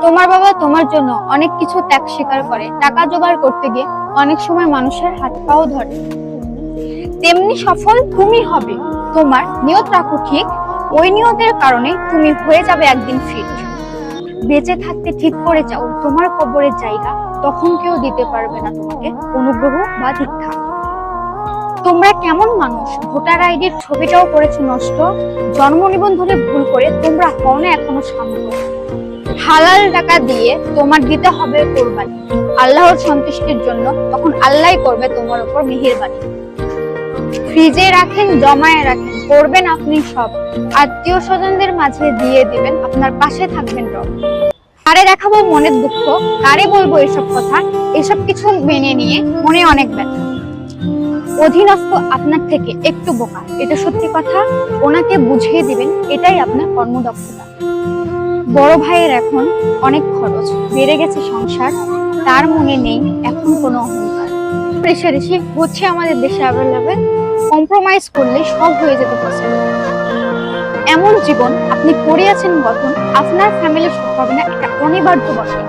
তোমার বাবা তোমার জন্য অনেক কিছু ত্যাগ স্বীকার করে, টাকা জোগাড় করতে গিয়ে অনেক সময় মানুষের হাত পাও ধরে। তেমনি সফল তুমি হবে। তোমার নিয়ত রাখো ঠিক, ওই নিয়তের কারণে তুমি হয়ে যাবে একদিন ফিট। বেঁচে থাকতে ঠিক করে যাও তোমার কবরের জায়গা, তখন কেউ দিতে পারবে না তোমাকে অনুগ্রহ বা দীক্ষা। তোমরা কেমন মানুষ, ভোটার আইডির ছবিটাও করেছো নষ্ট। জন্ম নিবন্ধনে ভুল করে তোমরা হও না এখনো শান্ত। হালাল টাকা দিয়ে তোমার দিতে হবে কোরবানি, আল্লাহর সন্তুষ্টির জন্য, তখন আল্লাহই করবে তোমার উপর মেহেরবানি। ফ্রিজে রাখেন, জমায়ে রাখেন, করবেন আপনি সব, আত্মীয় স্বজনদের মাঝে দিয়ে দিবেন, আপনার পাশে থাকবেন রব। কারে দেখাবো মনের দুঃখ, কারে বলবো এসব কথা, এসব কিছু মেনে নিয়ে মনে অনেক ব্যথা। অধীনস্থ আপনার থেকে একটু বোকা, এটা সত্যি কথা, ওনাকে বুঝিয়ে দিবেন, এটাই আপনার কর্মদক্ষতা। বড় ভাইয়ের এখন অনেক খরচ, বেড়ে গেছে সংসার, তার মনে নেই এখন কোনো অহংকার। প্রেশারেশি হচ্ছে আমাদের দেশে অ্যাভেলেবেল, কম্প্রোমাইজ করলে সব হয়ে যেতে পসিবল। এমন জীবন আপনি করিয়াছেন গঠন, আপনার ফ্যামিলি সুখ হবে না, এটা অনিবার্য বটে।